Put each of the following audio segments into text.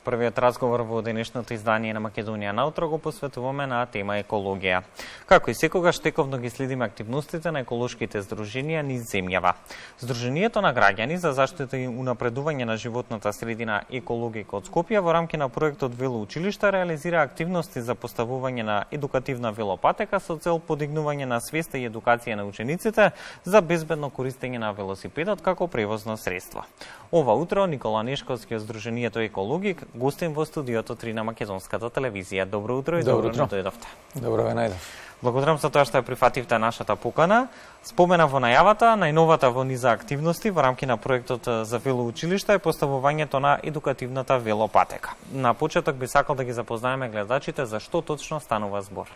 Првиот разговор во денешното издание на Македонија наутро го посветуваме на тема екологија. Како и секогаш тековно ги следиме активностите на еколошките здруженија низ земјава. Здруженијето на граѓани за заштита и унапредување на животната средина Екологика од Скопје во рамки на проектот Велоучилишта реализира активности за поставување на едукативна велопатека со цел подигнување на свеста и едукација на учениците за безбедно користење на велосипедот како превозно средство. Ова утро Никола Нешковски од Здруженијето Екологик гостин во студиото 3 на Македонската телевизија. Добро утро и добро дојдовте. Добро ве најдов. Благодарам за тоа што ја прифативте нашата покана. Спомена во најавата, најновата во низа активности во рамки на проектот за велоучилишта е поставувањето на едукативната велопатека. На почеток би сакал да ги запознаеме гледачите за што точно станува збор.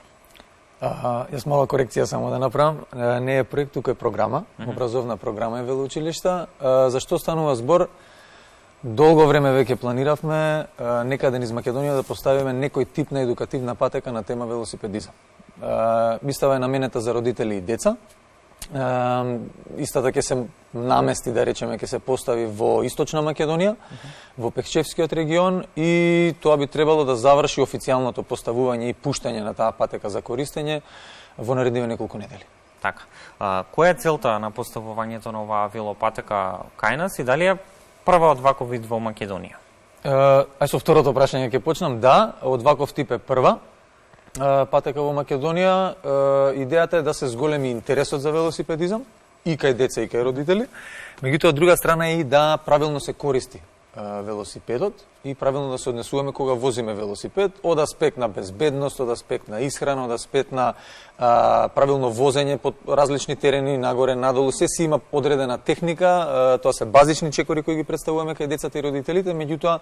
Јас мала корекција само да направам. Не е проект, туку е програма, образовна програма е велоучилишта. За што станува збор? Долго време веќе планиравме некаде низ Македонија да поставиме некој тип на едукативна патека на тема велосипедизам. Мистава е наменета за родители и деца. Истата ќе се намести, да речеме, ќе се постави во Источна Македонија, во Пехчевскиот регион, и тоа би требало да заврши официјалното поставување и пуштање на таа патека за користење во наредниве неколку недели. Така. Која е целта на поставувањето на оваа велопатека кај нас и дали е прва од ваков вид во Македонија? Со второто прашање ќе почнам. Да, од ваков тип е прва патека во Македонија. Идејата е да се зголеми интересот за велосипедизам и кај деца и кај родители. Меѓутоа, од друга страна е и да правилно се користи велосипедот и правилно да се однесуваме кога возиме велосипед, од аспект на безбедност, од аспект на исхрана, од аспект на правилно возење по различни терени, нагоре, надолу. Се си има одредена техника, тоа се базични чекори кои ги представуваме кај децата и родителите, меѓутоа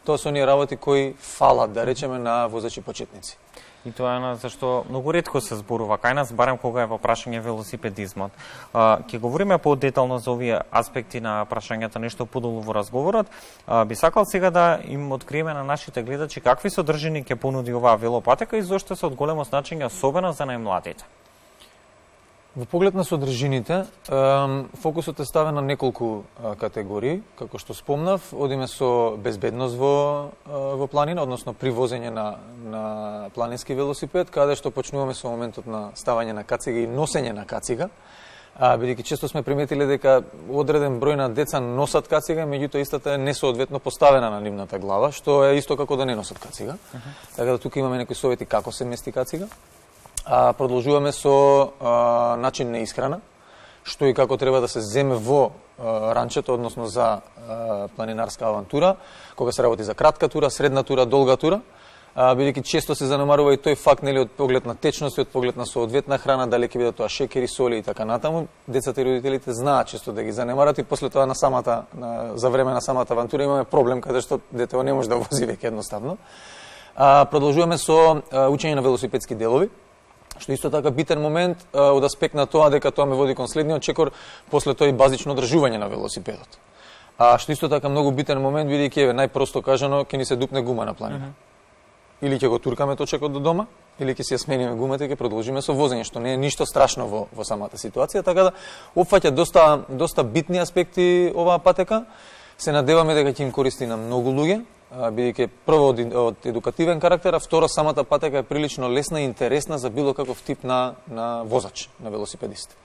тоа се оние работи кои фалат, да речеме, на возачи почетници. И тоа е зашто многу ретко се зборува кај нас, барем кога е во прашање велосипедизмот. Ќе говориме подетално за овие аспекти на прашањето нешто подолу во разговорот. Би сакал сега да им откриеме на нашите гледачи какви содржини ќе понуди оваа велопатека и зошто се од големо значење, особено за најмладите. Во поглед на содржините, фокусот е ставен на неколку категории. Како што спомнав, одиме со безбедност во планина, односно при возење на планински велосипед, каде што почнуваме со моментот на ставање на кацига и носење на кацига. Бидејќи често сме приметиле дека одреден број на деца носат кацига, меѓутоа истата е несоодветно поставена на нивната глава, што е исто како да не носат кацига. Така да тука имаме некои совети како се мести кацига. Продолжуваме со начин на исхрана, што и како треба да се земе во ранчето, односно за планинарска авантура, кога се работи за кратка тура, средна тура, долга тура, бидејќи често се занемарува и тој факт, нели, од поглед на течност и од поглед на соодветна храна, дали ќе биде тоа шекери, соли и така натаму. Децата и родителите знаат често да ги занемарат и после тоа за време на самата авантура имаме проблем каде што детето не може да вози веќе едноставно. Продолжуваме со учење на велосипедски делови, што исто така битен момент од аспект на тоа дека тоа ме води кон следниот чекор, после тоа и базично одржување на велосипедот. Што исто така многу битен момент, бидејќи најпросто кажано ќе ни се дупне гума на планина. Или ќе го туркаме точекот до дома, или ќе си ја смениме гумата и ќе продолжиме со возење, што не е ништо страшно во самата ситуација, така да опфаќа доста битни аспекти оваа патека. Се надеваме дека ќе им користи на многу луѓе, бидејќи прво од едукативен карактер, а второ самата патека е прилично лесна и интересна за било каков тип на возач, на велосипедист.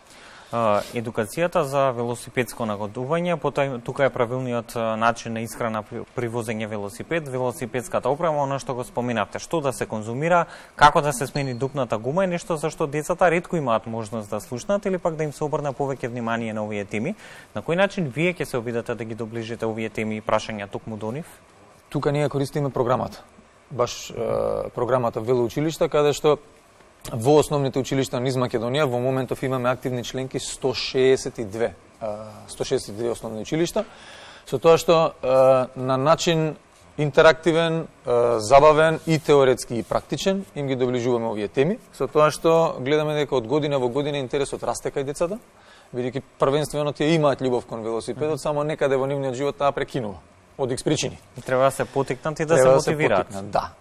Едукацијата за велосипедско нагодување, тука е правилниот начин на исхрана при возење велосипед, велосипедската опрема, оно што го споминавте, што да се конзумира, како да се смени дупната гума е нешто за што децата ретко имаат можност да слушнат или пак да им се обрне повеќе внимание на овие теми. На кој начин вие ќе се обидете да ги доближите овие теми и прашања токму до нив? Тука ние користиме програмата. Баш програмата Велоучилишта, каде што во основните училишта низ Македонија во моментов имаме активни членки 162 основни училишта, со тоа што на начин интерактивен, забавен и теоретски и практичен им ги доближуваме овие теми, со тоа што гледаме дека од година во година интересот расте кај децата, бидејќи првенствено тие имаат љубов кон велосипедот, само некаде во нивниот живот таа прекинува од X причини. Треба да се потикнат и да се мотивираат. Да.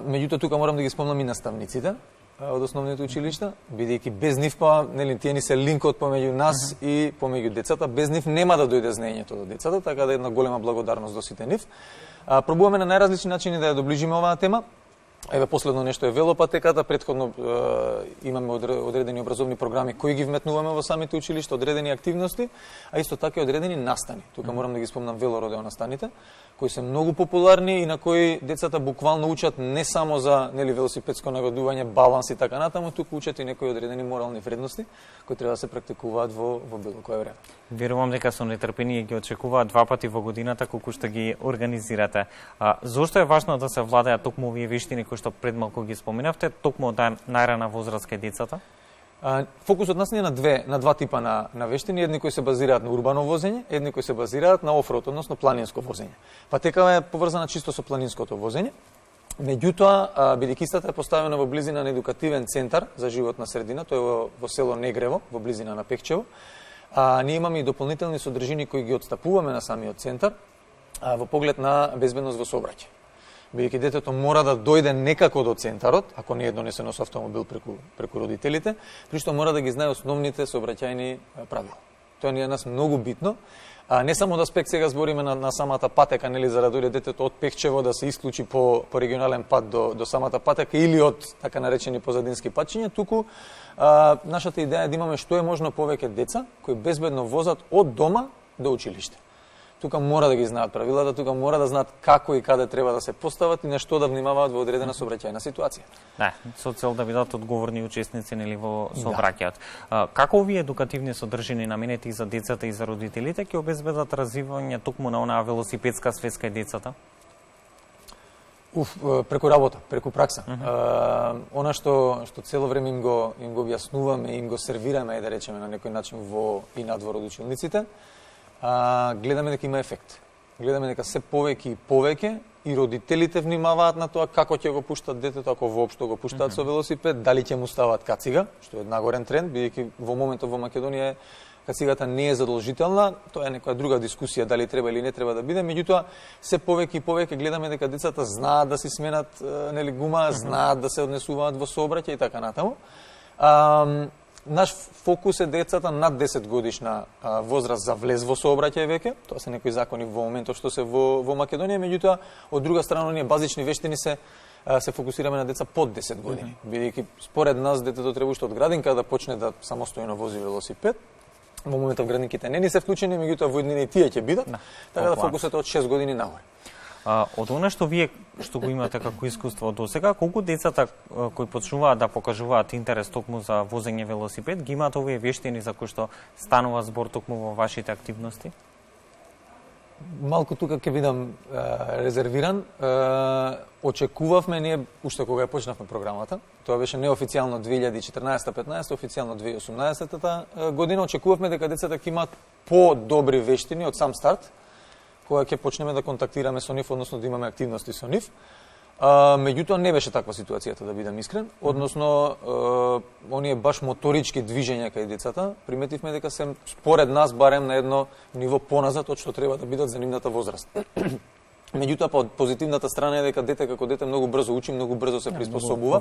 Меѓутоа тука морам да ги спомнам и наставниците од основните училишта, бидејќи без нив нели тие ни се линкот помеѓу нас и помеѓу децата, без нив нема да дојде знаењето до децата, така да една голема благодарност до сите нив. Пробуваме на најразлични начини да ја доближиме оваа тема. Еве последно нешто е велопатеката, претходно имаме одредени образовни програми кои ги вметнуваме во самите училишта, одредени активности, а исто така и одредени настани. Тука морам да ги спомнам велородео настаните, кои се многу популарни и на кои децата буквално учат не само за велосипедско нагодување, баланс и така натаму, туку учат и некои одредени морални вредности кои треба да се практикуваат во било кое време. Верувам дека со нетрпение ги очекуваат 2 пати во годината колку што ги организирате. Зошто е важно да се владеат токму овие вештини кои што пред малку ги споменавте, токму од најрана возраст кај децата? Фокусот нас е на два типа на вештини, едни кои се базираат на урбано возење, едни кои се базираат на офроуд, односно планинско возење. Патекава е поврзана чисто со планинското возење. Меѓутоа, бидејќи истата е поставена во близина на едукативен центар за животна средина, тој е во село Негрево, во близина на Пекчево, ние имаме и дополнителни содржини кои ги отстапуваме на самиот центар во поглед на безбедност во сообраќај. Бидејќи детето мора да дојде некако до центарот, ако не е донесено со автомобил преку родителите, при што мора да ги знае основните сообраќајни правила. Тоа ни е нас многу битно. Не само од аспект сега збориме на самата патека, нели, за да дојде детето од Пекчево да се исклучи по регионален пат до самата патека или од така наречени позадински патчиња, туку нашата идеја е да имаме што е можно повеќе деца кои безбедно возат од дома до училиште. Тука мора да ги знаат правилата, тука мора да знаат како и каде треба да се постават и на што да внимаваат во одредена сообраќајна ситуација. Да, со цел да бидат одговорни учесници нели во сообраќајот. Како овие едукативни содржини наменети за децата и за родителите ќе обезбедат развивање токму на онаа велосипедска свест кај децата? Преку работа, преку пракса. Она што цело време им го објаснуваме, им го сервираме, да речеме на некој начин во и надвор од училниците, гледаме дека има ефект. Гледаме дека се повеќе и повеќе и родителите внимаваат на тоа како ќе го пуштат детето, ако воопшто го пуштаат со велосипед, дали ќе му стават кацига, што е нагорен тренд, бидејќи во моментот во Македонија кацигата не е задолжителна, тоа е некоја друга дискусија дали треба или не треба да биде, меѓутоа се повеќе и повеќе гледаме дека децата знаат да си сменат нели гума, знаат да се однесуваат во сообраќај и така натаму. Наш фокус е децата над 10 годишна возраст за влез во сообраќај веќе. Тоа се некои закони во моментот што се во Македонија, меѓутоа од друга страна оние базични вештини се фокусираме на деца под 10 години, бидејќи според нас детето треба уште од градинка да почне да самостојно вози велосипед. Во моментот градинките не ни се вклучени, меѓутоа во иднина и тие ќе бидат, така да фокусот е од 6 години нагоре. Од она што вие што го имате како искуство до сега, колку децата кои почнуваат да покажуваат интерес токму за возење велосипед, ги имаат овие вештини за кои што станува збор токму во вашите активности? Малку тука ќе бидам резервиран. Очекувавме ние уште кога ја почнавме програмата, тоа беше неофицијално 2014-15, официјално 2018 година, очекувавме дека децата ќе имаат по-добри вештини од сам старт, кога ќе почнеме да контактираме со нив, односно да имаме активности со нив. Меѓутоа не беше таква ситуацијата, да бидам искрен, односно оние баш моторички движења кај децата, приметивме дека се според нас барем на едно ниво поназад од што треба да бидат за нивната возраст. Меѓутоа, позитивната страна е дека дете како дете многу брзо учи, многу брзо се приспособува.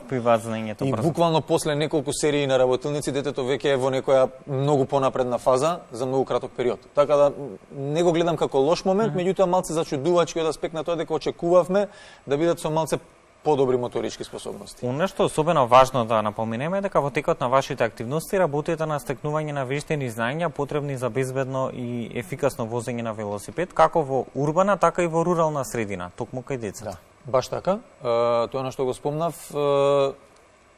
И буквално после неколку серии на работилници детето веќе е во некоја многу понапредна фаза за многу краток период. Така да не го гледам како лош момент, меѓутоа малце зачудувачки од аспект на тоа дека очекувавме да бидат со малце подобри моторички способности. Оно што особено важно да напоменеме е дека во текот на вашите активности работите на стекнување на вештини знаења потребни за безбедно и ефикасно возење на велосипед, како во урбана, така и во рурална средина, токму кај децата. Да, баш така. Тоа на што го спомнав,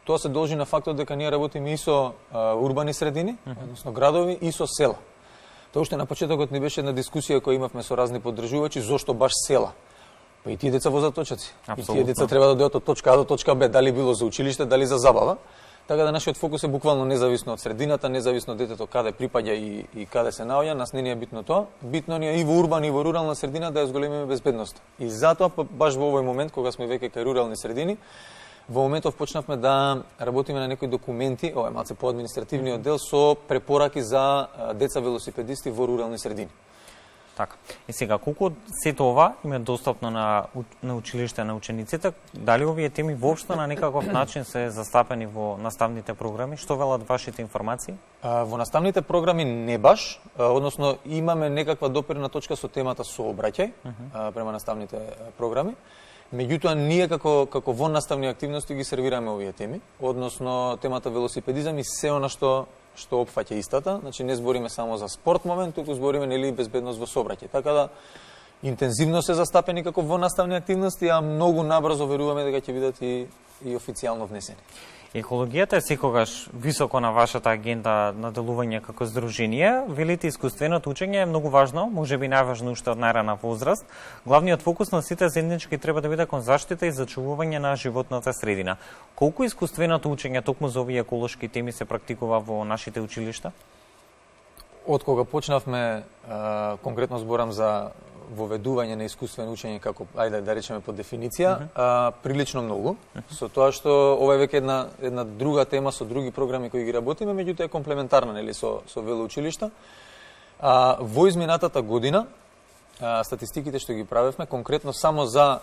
тоа се должи на фактот дека ние работиме и со урбани средини, односно градови, и со села. Тоа уште на почетокот ни беше една дискусија која имавме со разни поддржувачи, зошто баш села. Па и тие деца возат точаци. И тие деца треба да дојдат од точка А до точка Б, дали било за училиште, дали за забава. Така да нашиот фокус е буквално независно од средината, независно од детето каде припаѓа и каде се наоѓа, нас не ни е битно тоа. Битно ни е и во урбан и во рурална средина да ја зголемиме безбедноста. И затоа баш во овој момент кога сме веќе кај рурални средини, во моментов почнавме да работиме на некои документи, ова е малце по административниот дел, со препораки за деца велосипедисти во рурални средини. Така. И сега, колку сето ова им е достапно на училиште на учениците, дали овие теми воопшто на некаков начин се застапени во наставните програми? Што велат вашите информации? Во наставните програми не баш, односно имаме некаква допирна точка со темата сообраќај према наставните програми. Меѓутоа, ние како во наставни активности ги сервираме овие теми, односно темата велосипедизам и се она што опфаќа истата. Значи, не збориме само за спорт момент, туку збориме нели безбедност во сообраќај. Така да, интензивно се застапени како во наставни активности, а многу набрзо веруваме дека ќе бидат и официјално внесени. Екологијата е секогаш високо на вашата агенда на делување како здружение. Велите, искуственото учење е многу важно, можеби најважно уште од најрана возраст. Главниот фокус на сите заеднички треба да биде кон заштита и зачувување на животната средина. Колку искуственото учење токму за овие еколошки теми се практикува во нашите училишта? Од кога почнавме, конкретно зборам за воведување на искуствено учење како, ајде да речеме по дефиниција, прилично многу. Со тоа што ова е веќе една друга тема со други програми кои ги работиме, меѓутоа е комплементарна нели со велоучилишта. Во изминатата година статистиките што ги правевме конкретно само за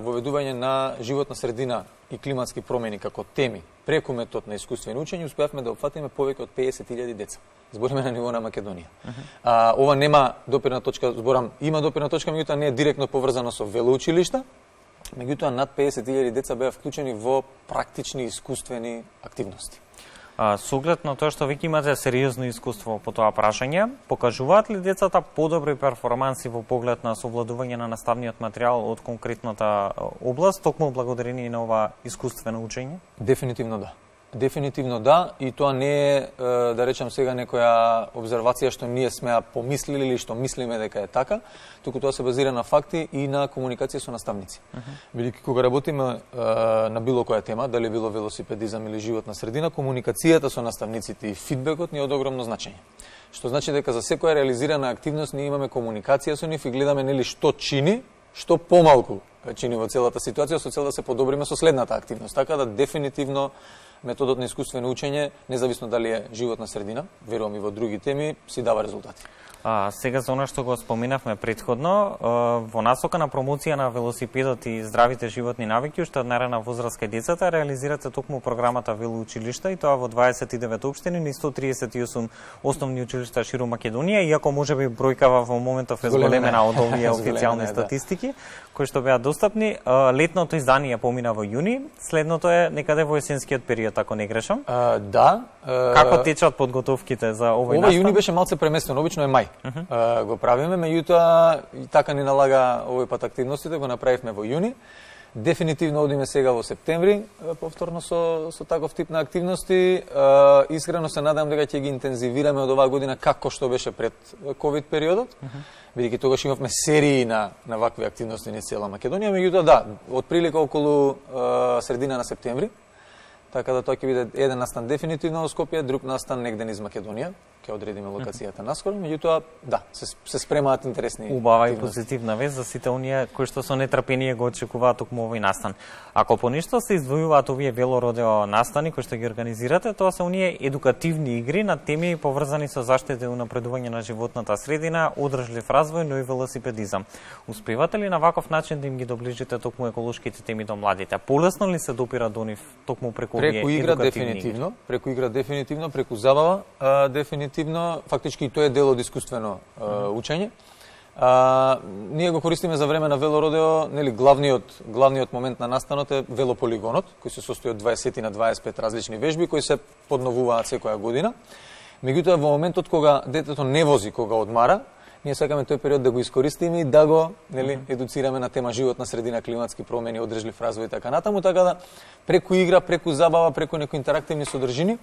воведување на животна средина и климатски промени како теми преку метод на искуствено учење успеавме да опфатиме повеќе од 50.000 деца. Збориме на ниво на Македонија. Ова нема допирна точка, зборам, има допирна точка, меѓутоа не е директно поврзано со велоучилишта, меѓутоа над 50.000 деца беа вклучени во практични искуствени активности. Со оглед на тоа што веќе имате сериозно искуство по тоа прашање, покажуваат ли децата подобри перформанси во поглед на совладување на наставниот материјал од конкретната област, токму благодарение на ова искуствено учење? Дефинитивно да. Дефинитивно да, и тоа не е, да речем сега, некоја обзервација што ние сме помислили или што мислиме дека е така, туку тоа се базира на факти и на комуникација со наставници. Бидејќи кога работиме на било која тема, дали било велосипедизам или животна средина, комуникацијата со наставниците и фидбекот ни е од огромно значење. Што значи дека за секоја реализирана активност ние имаме комуникација со нив и гледаме нели што чини, што помалку чини во целата ситуација со цел да се подобриме со следната активност. Така да дефинитивно методот на искуствено учење, независно дали е животна средина, верувам и во други теми, си дава резултати. Сега за она што го споменавме претходно, во насока на промоција на велосипедот и здравите животни навики, уште од најрана возраст кај децата, реализирате токму програмата Велоучилишта и тоа во 29 општини и 138 основни училишта ширум Македонија, иако можеби бројкава во моментов е зголемена од овие официјални статистики, кои што беа достапни. Летното издание помина во јуни, следното е некаде во есенскиот период, ако не грешам. Да. Како течат подготовките за овој настан? Ова јуни беше малце преместено, обично е мај. Го правиме, меѓутоа и така ни налага овој пат активностите, го направивме во јуни. Дефинитивно одиме сега во септември, повторно со таков тип на активности. Искрено се надам дека ќе ги интензивираме од оваа година како што беше пред ковид периодот, бидејќи тогаш имавме серии на вакви активности низ цела Македонија, меѓутоа да, од прилика околу средина на септември. Така да тоа ќе биде еден настан дефинитивно во Скопје, друг настан негде низ Македонија. Ќе одредиме локацијата наскоро, меѓутоа да, се спремаат интересни убава и позитивна вест за сите оние кои што со нетрпение го очекуваат токму овој настан. Ако по нешто се издвојуваат овие велородео настани кои што ги организирате, тоа се оние едукативни игри на теми поврзани со заштита и унапредување на животната средина, одржлив развој, но и велосипедизам. Успевате ли на ваков начин да им ги доближите токму еколошките теми до младите? Полесно ли се допира до нив токму преку овие едукативни игри? Преку игра дефинитивно, преку забава дефинитивно, фактички и тоа е дел од искуствено учење. Ние го користиме за време на велородео, нели главниот момент на настанот е велополигонот, кој се состои од 20 на 25 различни вежби кои се подновуваат секоја година. Меѓутоа во моментот кога детето не вози, кога одмара, ние сакаме тој период да го искористиме и да го едуцираме на тема животна средина, климатски промени, одржлив развој и така натаму, така да преку игра, преку забава, преку некои интерактивни содржини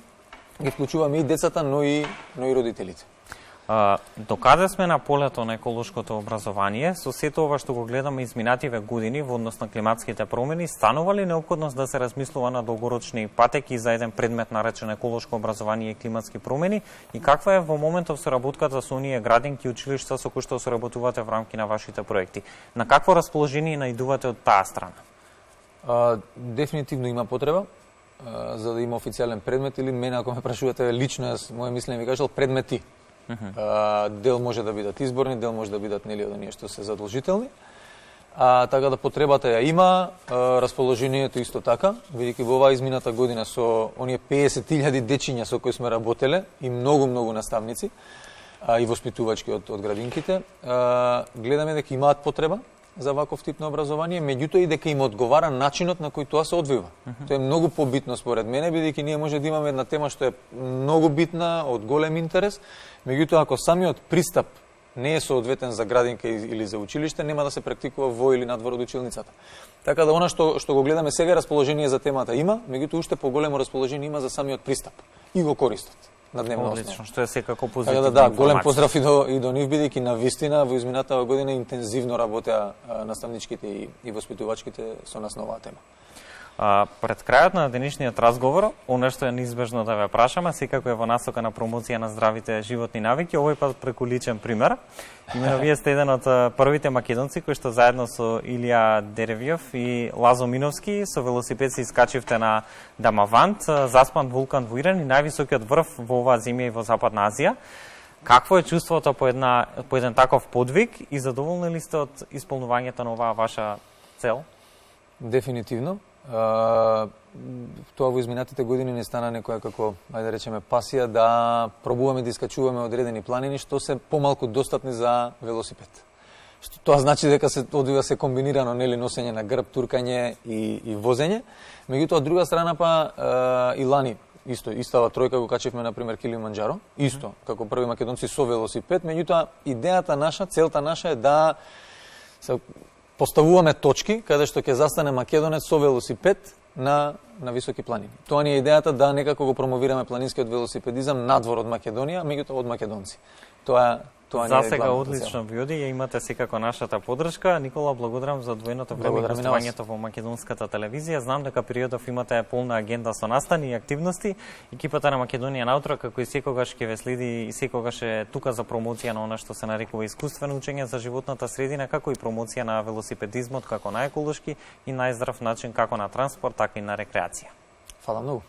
ги вклучуваме и децата, но и родителите. Докаде сме на полето на еколошкото образование, со сето ова што го гледаме изминативе години во однос на климатските промени, станува ли неопходност да се размислува на долгорочни патеки за еден предмет наречен еколошко образование и климатски промени, и каква е во моментов соработката со оние градинки и училишта со кои што соработувате во рамки на вашите проекти? На какво расположение наидувате од таа страна? Дефинитивно има потреба за да има официјален предмет, или мене ако ме прашувате лично, јас мое мислење ви кажал предмети. Дел може да бидат изборни, дел може да бидат нели од оние што се задолжителни. Така да потребата ја има, расположението исто така, бидејќи во оваа измината година со оние 50.000 дечиња со кои сме работеле и многу наставници и воспитувачки од градинките, гледаме дека имаат потреба за ваков тип на образование, меѓутоа и дека им одговара начинот на кој тоа се одвива. Тоа е многу побитно според мене, бидејќи ние може да имаме една тема што е многу битна, од голем интерес, меѓутоа ако самиот пристап не е соодветен за градинка или за училиште, нема да се практикува во или надвор од училницата. Така да она што го гледаме сега, расположение за темата има, меѓутоа уште поголемо расположение има за самиот пристап и го користат на дневна основа. Одлично, што е секако позитивна информација. Така да, голем информација. поздрав и до нив, бидејќи на вистина во изминатава година интензивно работеа наставничките и воспитувачките со нас на оваа тема. Пред крајот на денешниот разговор, она што е неизбежно да ве прашаме, секако е во насока на промоција на здравите животни навики, овој пат преку личен пример. Имено вие сте еден од првите македонци кои што заедно со Илија Деревјов и Лазо Миновски со велосипед се искачивте на Дамавант, заспан вулкан во Иран и највисокиот врв во оваа земја и во Западна Азија. Какво е чувството по еден таков подвиг и задоволни ли сте од исполнувањето на оваа ваша цел? Дефинитивно. Тоа во изминатите години не стана некоја како, ајде да речеме, пасија да пробуваме да искачуваме одредени планини што се помалку достапни за велосипед. Што тоа значи дека се одвива се комбинирано, нели, носење на грб, туркање и возење. Меѓутоа, од друга страна па и лани истава тројка го качивме на пример Килиманџаро, исто како први македонци со велосипед, меѓутоа идејата наша, целта наша е да се поставуваме точки каде што ќе застане македонец со велосипед на високи планини. Тоа ни е идејата да некако го промовираме планинскиот велосипедизам надвор од Македонија, меѓутоа од македонци. Тоа За сега одлично ви оди, ја имате секако нашата поддршка. Никола, благодарам за одвоеното време и гостувањето во македонската телевизија. Знам дека периодов имате полна агенда со настани и активности. Екипата на Македонија наутро, како и секогаш ќе ве следи и секогаш е тука за промоција на она што се нарекува искуствено учење за животната средина, како и промоција на велосипедизмот како најеколошки и најздрав начин како на транспорт, така и на рекреација. Фала многу.